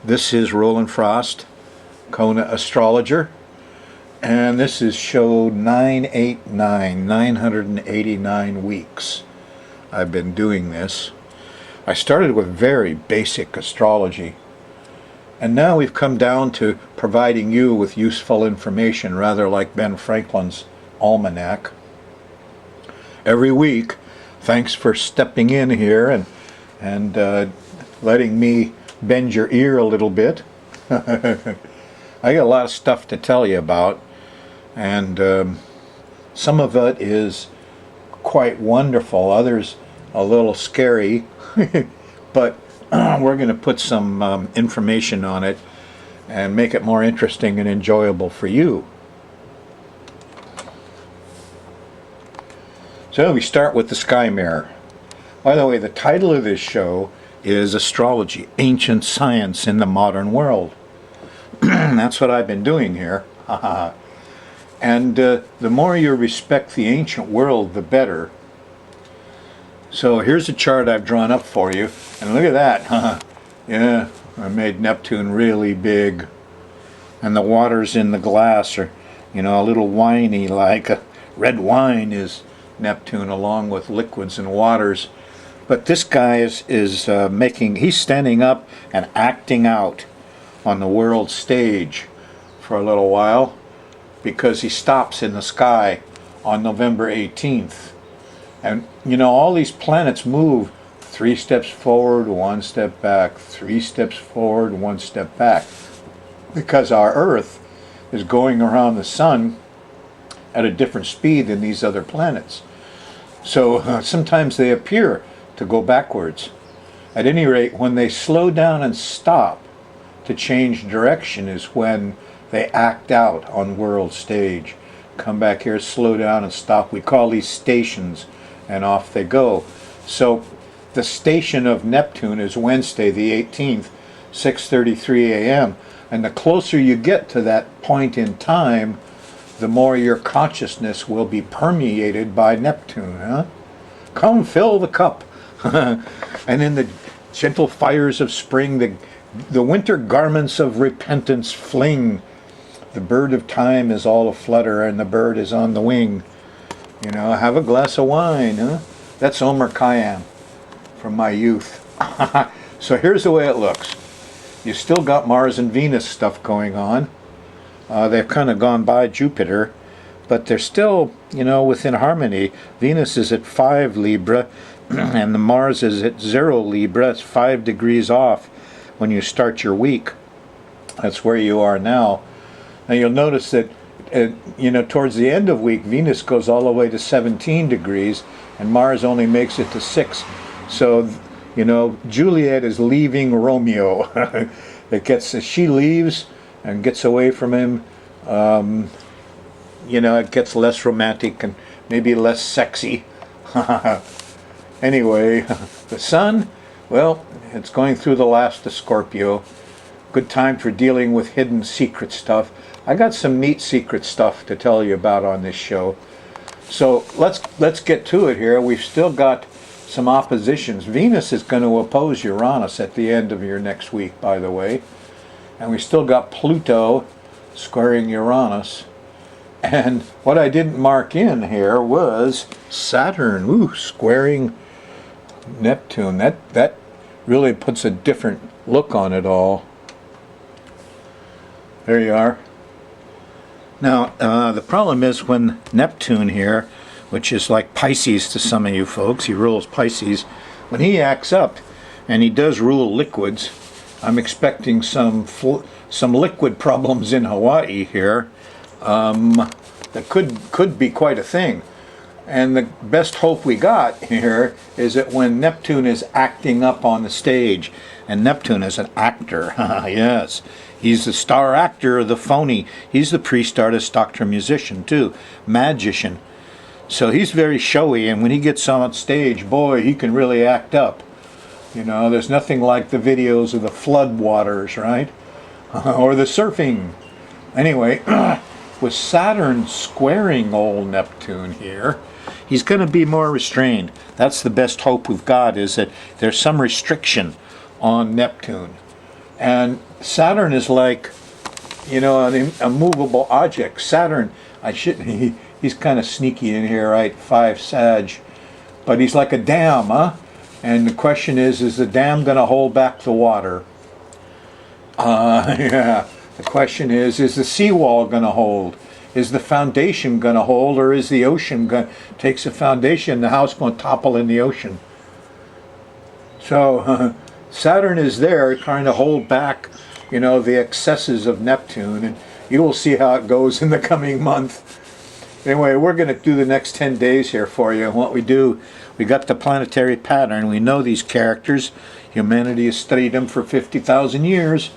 This is Roland Frost, Kona Astrologer, and this is show 989, 989 weeks I've been doing this. I started with very basic astrology, and now we've come down to providing you with useful information, rather like Ben Franklin's almanac. Every week, thanks for stepping in here and letting me bend your ear a little bit. I got a lot of stuff to tell you about, and some of it is quite wonderful, others a little scary, but we're going to put some information on it and make it more interesting and enjoyable for you. So we start with the sky mirror. By the way, the title of this show is Astrology, Ancient Science in the Modern World. That's what I've been doing here. And the more you respect the ancient world, the better. So here's a chart I've drawn up for you, and look at that. Yeah, I made Neptune really big, and the waters in the glass are, you know, a little winey, like red wine is Neptune, along with liquids and waters. But this guy is he's standing up and acting out on the world stage for a little while, because he stops in the sky on November 18th. And you know, all these planets move 3 steps forward, 1 step back, 3 steps forward, 1 step back, because our Earth is going around the sun at a different speed than these other planets. So sometimes they appear to go backwards. At any rate, when they slow down and stop to change direction is when they act out on world stage. Come back here, slow down and stop. We call these stations, and off they go. So the station of Neptune is Wednesday the 18th, 6:33 a.m. And the closer you get to that point in time, the more your consciousness will be permeated by Neptune. Huh? Come fill the cup. And in the gentle fires of spring, the winter garments of repentance fling. The bird of time is all aflutter, and the bird is on the wing. You know, have a glass of wine. Huh? That's Omer Khayyam from my youth. So here's the way it looks. You still got Mars and Venus stuff going on. They've kind of gone by Jupiter, but they're still, you know, within harmony. Venus is at 5 Libra, and the Mars is at 0 Libra. It's 5 degrees off when you start your week. That's where you are now. Now you'll notice that, you know, towards the end of week, Venus goes all the way to 17 degrees, and Mars only makes it to 6. So, you know, Juliet is leaving Romeo. She leaves and gets away from him. You know, it gets less romantic and maybe less sexy. Anyway, the sun, well, it's going through the last of Scorpio. Good time for dealing with hidden secret stuff. I got some neat secret stuff to tell you about on this show. So let's get to it here. We've still got some oppositions. Venus is going to oppose Uranus at the end of your next week, by the way. And we still got Pluto squaring Uranus. And what I didn't mark in here was Saturn, squaring Neptune. That really puts a different look on it all. There you are. Now, the problem is when Neptune here, which is like Pisces to some of you folks, he rules Pisces, when he acts up, and he does rule liquids, I'm expecting some liquid problems in Hawaii here. That could be quite a thing. And the best hope we got here is that when Neptune is acting up on the stage, and Neptune is an actor, yes, he's the star actor, the phony. He's the priest, artist, doctor, musician too, magician. So he's very showy, and when he gets on stage, boy, he can really act up. You know, there's nothing like the videos of the flood waters, right? Or the surfing. Anyway, with Saturn squaring old Neptune here, he's going to be more restrained. That's the best hope we've got, is that there's some restriction on Neptune. And Saturn is like, an immovable object. Saturn, he's kind of sneaky in here, right? 5 Sag. But he's like a dam, huh? And the question is the dam going to hold back the water? Yeah. The question is the seawall going to hold? Is the foundation going to hold, or is the ocean going to takes the foundation, the house going to topple in the ocean? So Saturn is there trying to hold back, the excesses of Neptune, and you will see how it goes in the coming month. Anyway, we're going to do the next 10 days here for you. And what we do, we got the planetary pattern. We know these characters. Humanity has studied them for 50,000 years.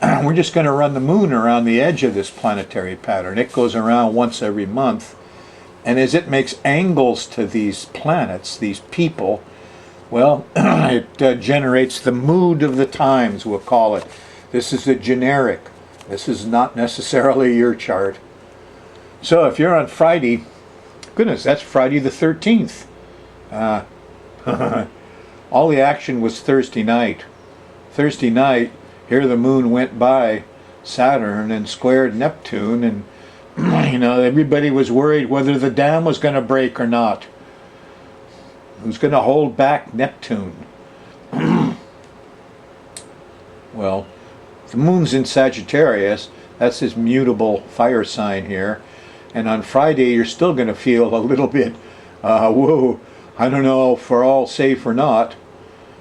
We're just going to run the moon around the edge of this planetary pattern. It goes around once every month. And as it makes angles to these planets, these people, well, it generates the mood of the times, we'll call it. This is the generic. This is not necessarily your chart. So if you're on Friday, goodness, that's Friday the 13th. All the action was Thursday night. Thursday night, here the moon went by Saturn and squared Neptune, and everybody was worried whether the dam was going to break or not. Who's going to hold back Neptune? Well, the moon's in Sagittarius. That's his mutable fire sign here. And on Friday, you're still going to feel a little bit, whoa, I don't know if we're all safe or not.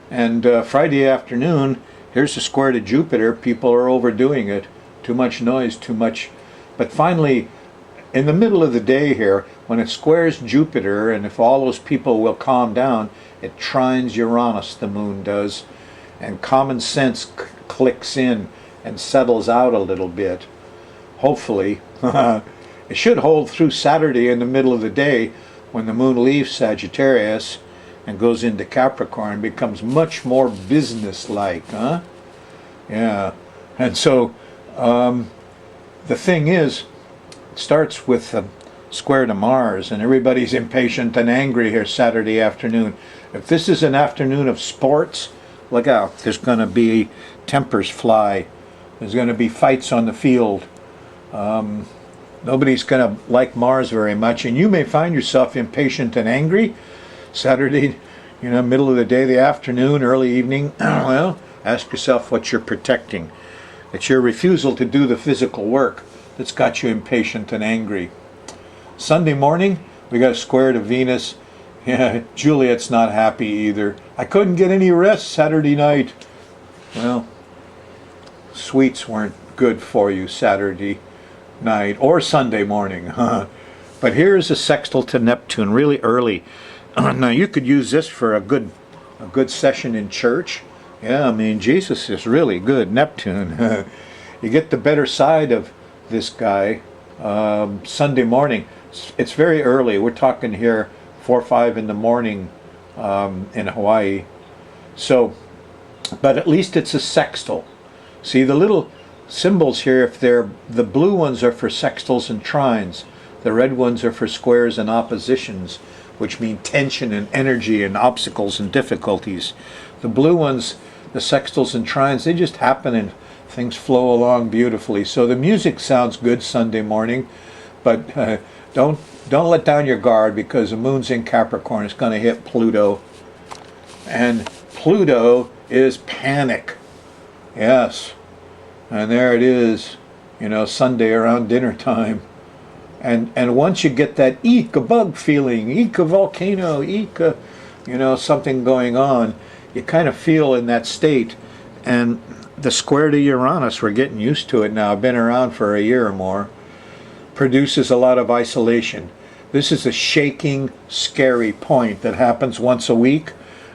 And Friday afternoon, here's the square to Jupiter. People are overdoing it. Too much noise, too much. But finally, in the middle of the day here, when it squares Jupiter, and if all those people will calm down, it trines Uranus, the moon does. And common sense clicks in and settles out a little bit. Hopefully. It should hold through Saturday in the middle of the day when the moon leaves Sagittarius and goes into Capricorn, becomes much more business-like, huh? Yeah. And so the thing is, it starts with a square to Mars, and everybody's impatient and angry here Saturday afternoon. If this is an afternoon of sports, look out. There's going to be tempers fly. There's going to be fights on the field. Nobody's going to like Mars very much, and you may find yourself impatient and angry Saturday, middle of the day, the afternoon, early evening. Well, ask yourself what you're protecting. It's your refusal to do the physical work that's got you impatient and angry. Sunday morning, we got a square to Venus. Yeah, Juliet's not happy either. I couldn't get any rest Saturday night. Well, sweets weren't good for you Saturday night or Sunday morning. But here's a sextile to Neptune, really early. Now you could use this for a good session in church. Yeah, I mean, Jesus is really good. Neptune. You get the better side of this guy Sunday morning. It's very early. We're talking here 4 or 5 in the morning in Hawaii. So, but at least it's a sextile. See the little symbols here, if they're the blue ones are for sextiles and trines, the red ones are for squares and oppositions, which mean tension and energy and obstacles and difficulties. The blue ones, the sextiles and trines, they just happen and things flow along beautifully. So the music sounds good Sunday morning, but don't let down your guard, because the moon's in Capricorn. It's going to hit Pluto, and Pluto is panic. Yes. And there it is, Sunday around dinner time. And once you get that eek, a bug feeling, eek, a volcano, eek, something going on, you kind of feel in that state. And the square to Uranus, we're getting used to it now, been around for a year or more, produces a lot of isolation. This is a shaking, scary point that happens once a week,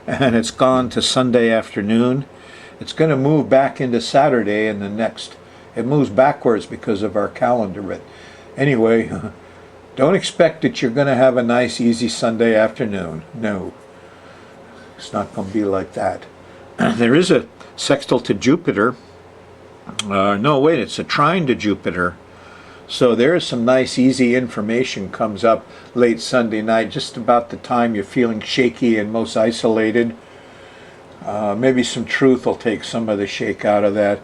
and it's gone to Sunday afternoon. It's going to move back into Saturday and the next. It moves backwards because of our calendar. But anyway, don't expect that you're going to have a nice, easy Sunday afternoon. No. It's not going to be like that. There is a sextile to Jupiter. No, wait, it's a trine to Jupiter. So there is some nice, easy information comes up late Sunday night, just about the time you're feeling shaky and most isolated. Maybe some truth will take some of the shake out of that.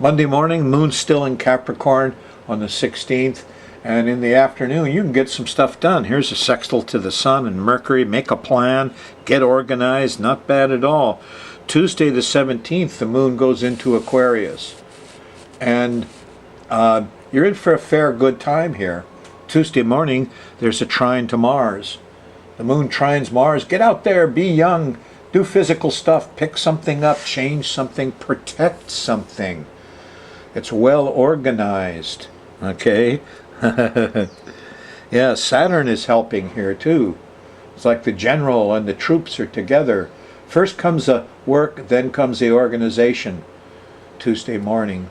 Monday morning, moon's still in Capricorn on the 16th. And in the afternoon, you can get some stuff done. Here's a sextile to the sun and Mercury. Make a plan. Get organized. Not bad at all. Tuesday the 17th, the moon goes into Aquarius. And you're in for a fair good time here. Tuesday morning, there's a trine to Mars. The moon trines Mars. Get out there. Be young. Do physical stuff. Pick something up. Change something. Protect something. It's well organized. Okay? Yeah, Saturn is helping here too. It's like the general and the troops are together. First comes the work, then comes the organization. Tuesday morning.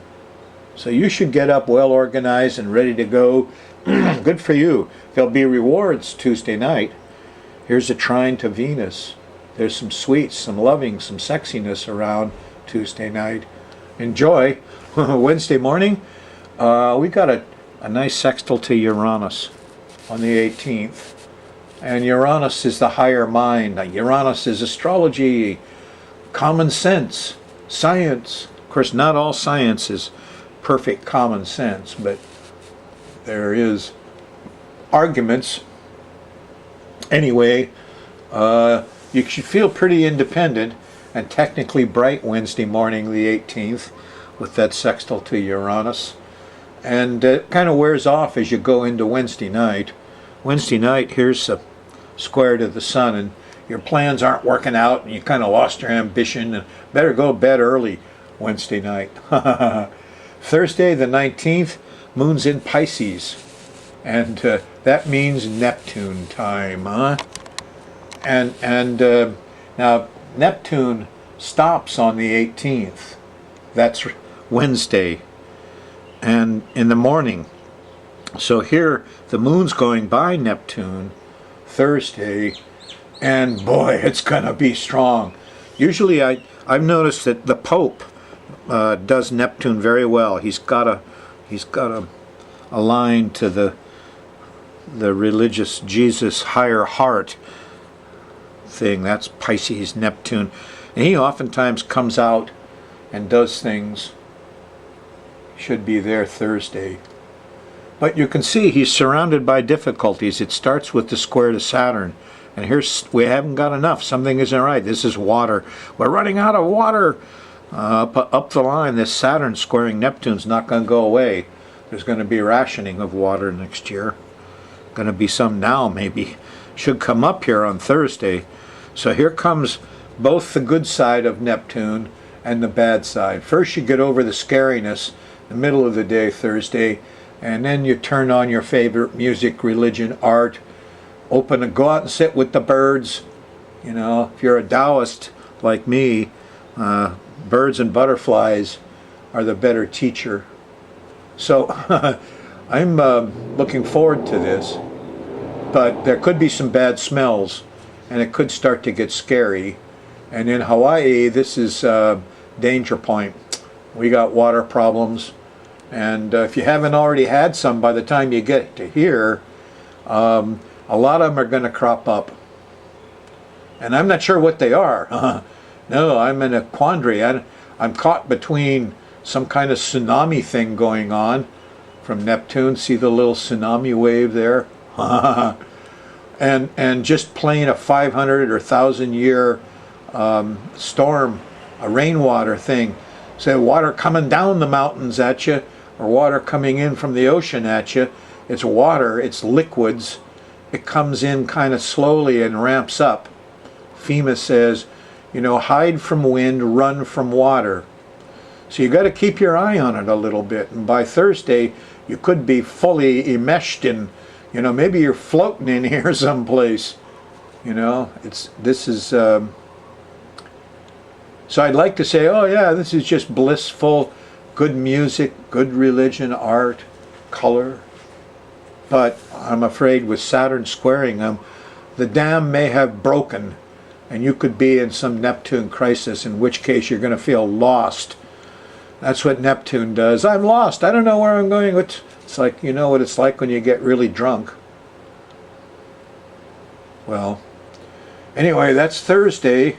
So you should get up well organized and ready to go. Good for you. There'll be rewards Tuesday night. Here's a trine to Venus. There's some sweets, some loving, some sexiness around Tuesday night. Enjoy. Wednesday morning, we got a nice sextile to Uranus on the 18th. And Uranus is the higher mind. Uranus is astrology, common sense, science. Of course, not all science is perfect common sense, but there is arguments. Anyway, you should feel pretty independent and technically bright Wednesday morning, the 18th, with that sextile to Uranus. And it kind of wears off as you go into Wednesday night. Wednesday night, here's a square to the sun, and your plans aren't working out, and you kind of lost your ambition, and better go to bed early Wednesday night. Thursday, the 19th, moon's in Pisces, and that means Neptune time, huh? And now Neptune stops on the 18th. That's Wednesday. And in the morning. So here the moon's going by Neptune Thursday, and boy, it's gonna be strong. Usually I've noticed that the Pope does Neptune very well. He's got a line to the religious Jesus higher heart thing. That's Pisces Neptune, and he oftentimes comes out and does things. Should be there Thursday. But you can see he's surrounded by difficulties. It starts with the square to Saturn. And here's, we haven't got enough. Something isn't right. This is water. We're running out of water. Up the line, this Saturn squaring Neptune's not going to go away. There's going to be rationing of water next year. Going to be some now, maybe. Should come up here on Thursday. So here comes both the good side of Neptune and the bad side. First you get over the scariness, the middle of the day, Thursday, and then you turn on your favorite music, religion, art, go out and sit with the birds. You know, if you're a Taoist like me, birds and butterflies are the better teacher. So I'm looking forward to this, but there could be some bad smells, and it could start to get scary. And in Hawaii, this is danger point. We got water problems. And if you haven't already had some by the time you get to here, a lot of them are going to crop up. And I'm not sure what they are. No, I'm in a quandary. I'm caught between some kind of tsunami thing going on from Neptune. See the little tsunami wave there? and just plain a 500 or 1,000 year storm, a rainwater thing. So water coming down the mountains at you, or water coming in from the ocean at you. It's water, it's liquids. It comes in kind of slowly and ramps up. FEMA says, you know, hide from wind, run from water. So you got to keep your eye on it a little bit. And by Thursday, you could be fully enmeshed in, you know, maybe you're floating in here someplace. You know, this is. So I'd like to say, oh yeah, this is just blissful, good music, good religion, art, color. But I'm afraid with Saturn squaring them, the dam may have broken, and you could be in some Neptune crisis, in which case you're going to feel lost. That's what Neptune does. I'm lost. I don't know where I'm going. It's like, you know what it's like when you get really drunk. Well, anyway, that's Thursday,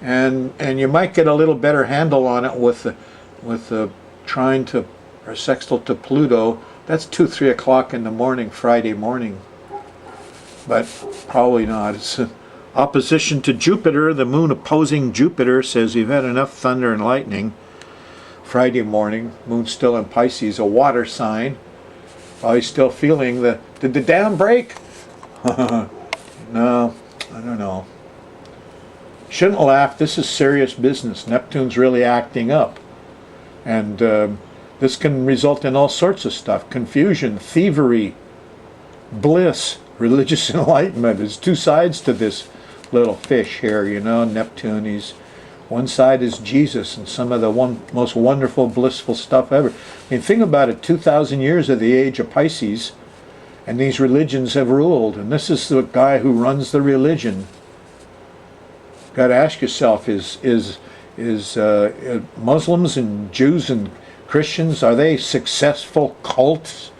and you might get a little better handle on it with the trine to, or sextile to Pluto. That's 2-3 o'clock in the morning, Friday morning. But probably not. It's opposition to Jupiter. The moon opposing Jupiter says we've had enough thunder and lightning. Friday morning, moon still in Pisces, a water sign. Probably still feeling did the dam break? No, I don't know. Shouldn't laugh. This is serious business. Neptune's really acting up. And this can result in all sorts of stuff. Confusion, thievery, bliss, religious enlightenment. There's two sides to this little fish here, you know, Neptune. One side is Jesus and some of the most wonderful, blissful stuff ever. I mean, think about it, 2,000 years of the age of Pisces, and these religions have ruled. And this is the guy who runs the religion. Got to ask yourself, is Muslims and Jews and Christians, are they successful cults?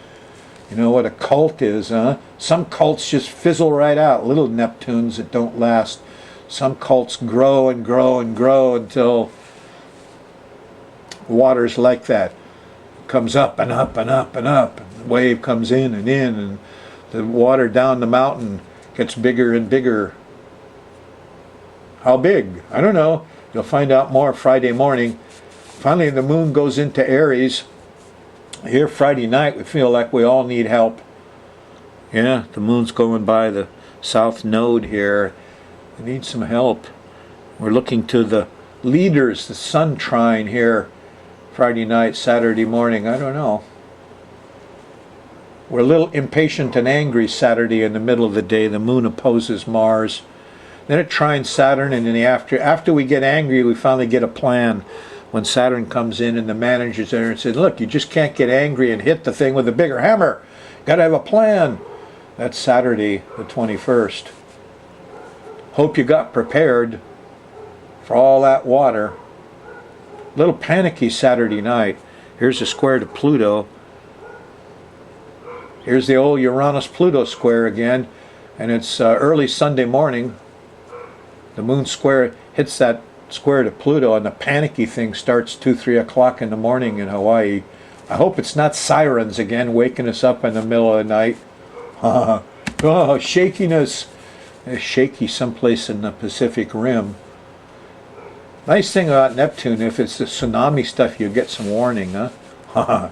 You know what a cult is, huh? Some cults just fizzle right out, little Neptunes that don't last. Some cults grow and grow and grow until water's like that. Comes up and up and up and up. And the wave comes in, and the water down the mountain gets bigger and bigger. How big? I don't know. You'll find out more Friday morning. Finally, the moon goes into Aries. Here Friday night, we feel like we all need help. Yeah, the moon's going by the south node here. We need some help. We're looking to the leaders, the sun trine here Friday night, Saturday morning. I don't know. We're a little impatient and angry Saturday in the middle of the day. The moon opposes Mars. Then it trines Saturn, and in the after we get angry, we finally get a plan. When Saturn comes in and the manager's there and says, look, you just can't get angry and hit the thing with a bigger hammer. Got to have a plan. That's Saturday the 21st. Hope you got prepared for all that water. A little panicky Saturday night. Here's a square to Pluto. Here's the old Uranus-Pluto square again. And it's early Sunday morning. The moon square hits that square to Pluto, and the panicky thing starts 2-3 o'clock in the morning in Hawaii. I hope it's not sirens again waking us up in the middle of the night. Oh, shakiness. It's shaky someplace in the Pacific Rim. Nice thing about Neptune, if it's the tsunami stuff, you get some warning, huh?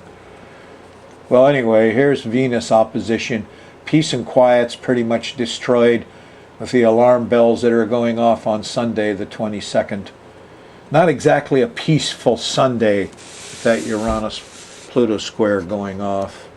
Well, anyway, here's Venus opposition. Peace and quiet's pretty much destroyed with the alarm bells that are going off on Sunday the 22nd. Not exactly a peaceful Sunday with that Uranus-Pluto square going off.